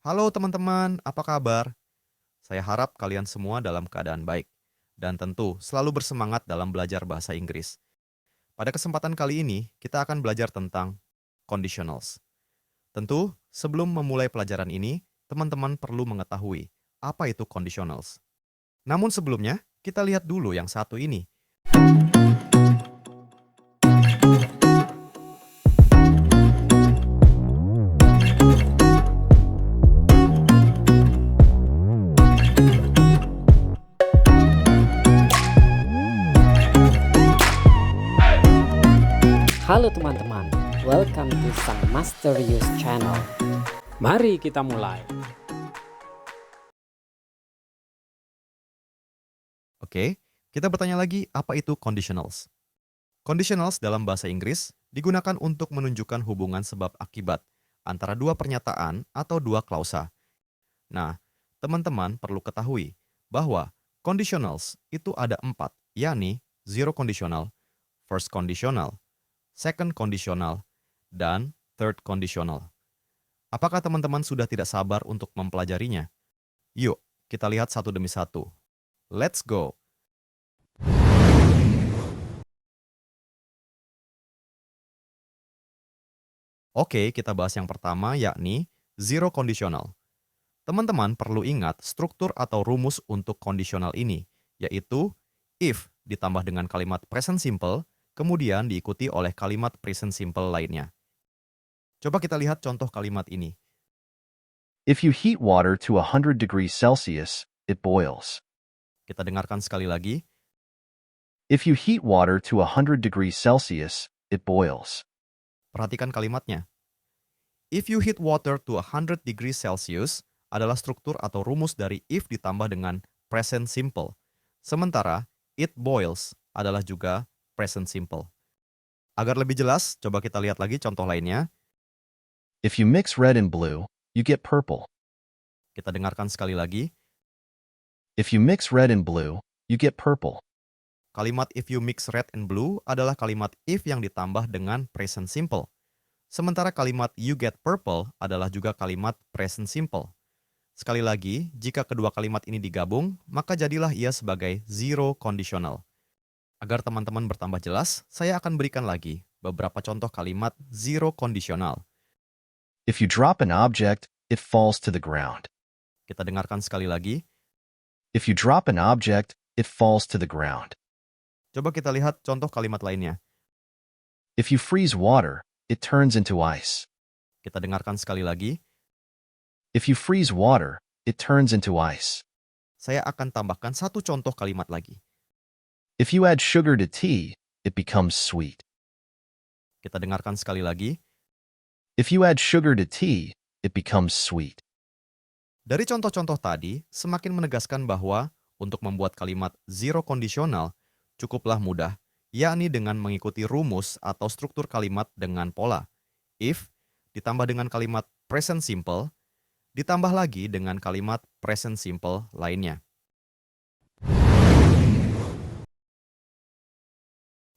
Halo teman-teman, apa kabar? Saya harap kalian semua dalam keadaan baik. Dan tentu selalu bersemangat dalam belajar bahasa Inggris. Pada kesempatan kali ini, kita akan belajar tentang conditionals. Tentu, sebelum memulai pelajaran ini, teman-teman perlu mengetahui apa itu conditionals. Namun sebelumnya, kita lihat dulu yang satu ini. Halo teman-teman, welcome to Sang Master Use Channel. Mari kita mulai. Oke, kita bertanya lagi apa itu conditionals. Conditionals dalam bahasa Inggris digunakan untuk menunjukkan hubungan sebab akibat antara dua pernyataan atau dua klausa. Nah, teman-teman perlu ketahui bahwa conditionals itu ada 4, yakni zero conditional, first conditional, second conditional, dan third conditional. Apakah teman-teman sudah tidak sabar untuk mempelajarinya? Yuk, kita lihat satu demi satu. Let's go! Oke, kita bahas yang pertama yakni zero conditional. Teman-teman perlu ingat struktur atau rumus untuk kondisional ini, yaitu if ditambah dengan kalimat present simple, kemudian diikuti oleh kalimat present simple lainnya. Coba kita lihat contoh kalimat ini. If you heat water to 100 degrees Celsius, it boils. Kita dengarkan sekali lagi. If you heat water to 100 degrees Celsius, it boils. Perhatikan kalimatnya. If you heat water to 100 degrees Celsius adalah struktur atau rumus dari if ditambah dengan present simple. Sementara it boils adalah juga present simple. Agar lebih jelas, coba kita lihat lagi contoh lainnya. If you mix red and blue, you get purple. Kita dengarkan sekali lagi. If you mix red and blue, you get purple. Kalimat if you mix red and blue adalah kalimat if yang ditambah dengan present simple. Sementara kalimat you get purple adalah juga kalimat present simple. Sekali lagi, jika kedua kalimat ini digabung, maka jadilah ia sebagai zero conditional. Agar teman-teman bertambah jelas, saya akan berikan lagi beberapa contoh kalimat zero conditional. If you drop an object, it falls to the ground. Kita dengarkan sekali lagi. If you drop an object, it falls to the ground. Coba kita lihat contoh kalimat lainnya. If you freeze water, it turns into ice. Kita dengarkan sekali lagi. If you freeze water, it turns into ice. Saya akan tambahkan satu contoh kalimat lagi. If you add sugar to tea, it becomes sweet. Kita dengarkan sekali lagi. If you add sugar to tea, it becomes sweet. Dari contoh-contoh tadi, semakin menegaskan bahwa untuk membuat kalimat zero conditional cukuplah mudah, yakni dengan mengikuti rumus atau struktur kalimat dengan pola if ditambah dengan kalimat present simple, ditambah lagi dengan kalimat present simple lainnya.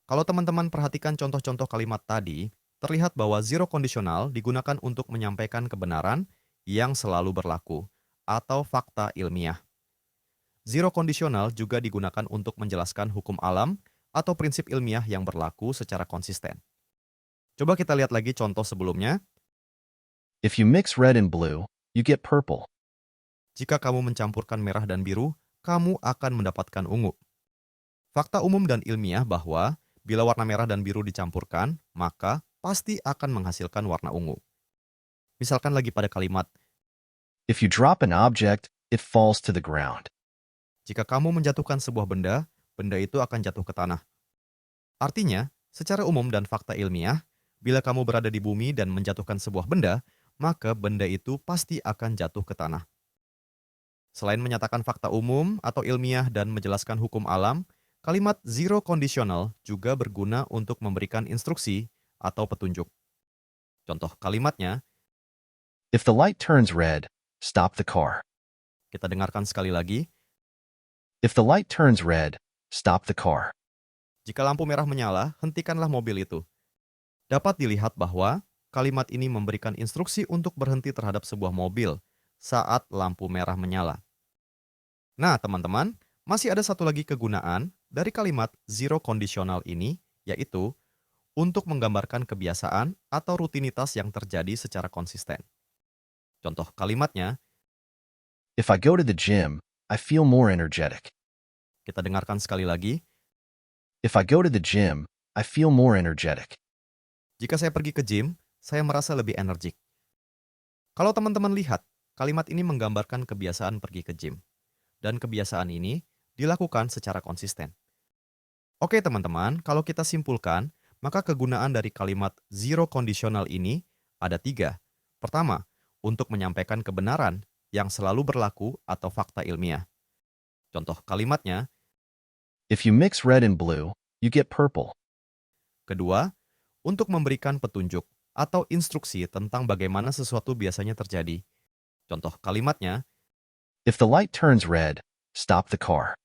Kalau teman-teman perhatikan contoh-contoh kalimat tadi, terlihat bahwa zero conditional digunakan untuk menyampaikan kebenaran yang selalu berlaku atau fakta ilmiah. Zero conditional juga digunakan untuk menjelaskan hukum alam atau prinsip ilmiah yang berlaku secara konsisten. Coba kita lihat lagi contoh sebelumnya. If you mix red and blue, you get purple. Jika kamu mencampurkan merah dan biru, kamu akan mendapatkan ungu. Fakta umum dan ilmiah bahwa bila warna merah dan biru dicampurkan, maka pasti akan menghasilkan warna ungu. Misalkan lagi pada kalimat, If you drop an object, it falls to the ground. jika kamu menjatuhkan sebuah benda, benda itu akan jatuh ke tanah. Artinya, secara umum dan fakta ilmiah, bila kamu berada di bumi dan menjatuhkan sebuah benda, maka benda itu pasti akan jatuh ke tanah. Selain menyatakan fakta umum atau ilmiah dan menjelaskan hukum alam, kalimat zero conditional juga berguna untuk memberikan instruksi atau petunjuk. Contoh kalimatnya, If the light turns red, stop the car. kita dengarkan sekali lagi. If the light turns red, stop the car. Jika lampu merah menyala, hentikanlah mobil itu. Dapat dilihat bahwa kalimat ini memberikan instruksi untuk berhenti terhadap sebuah mobil, saat lampu merah menyala. Nah, teman-teman, masih ada satu lagi kegunaan dari kalimat zero conditional ini, yaitu untuk menggambarkan kebiasaan atau rutinitas yang terjadi secara konsisten. Contoh kalimatnya, If I go to the gym, I feel more energetic. kita dengarkan sekali lagi. If I go to the gym, I feel more energetic. Jika saya pergi ke gym, saya merasa lebih energik. Kalau teman-teman lihat, kalimat ini menggambarkan kebiasaan pergi ke gym. Dan kebiasaan ini dilakukan secara konsisten. Oke teman-teman, kalau kita simpulkan, maka kegunaan dari kalimat zero conditional ini ada 3. Pertama, untuk menyampaikan kebenaran yang selalu berlaku atau fakta ilmiah. Contoh kalimatnya. If you mix red and blue, you get purple. Kedua, untuk memberikan petunjuk atau instruksi tentang bagaimana sesuatu biasanya terjadi. Contoh kalimatnya. If the light turns red, stop the car.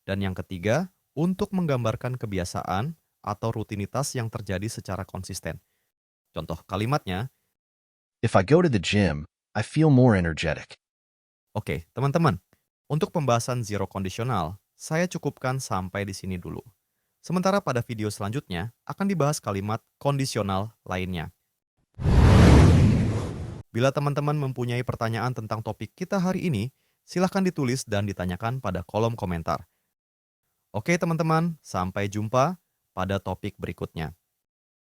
Dan yang ketiga, untuk menggambarkan kebiasaan atau rutinitas yang terjadi secara konsisten. Contoh kalimatnya. If I go to the gym, I feel more energetic. Oke, teman-teman. Untuk pembahasan zero conditional, saya cukupkan sampai di sini dulu. Sementara pada video selanjutnya akan dibahas kalimat kondisional lainnya. Bila teman-teman mempunyai pertanyaan tentang topik kita hari ini, silahkan ditulis dan ditanyakan pada kolom komentar. Oke teman-teman, sampai jumpa pada topik berikutnya.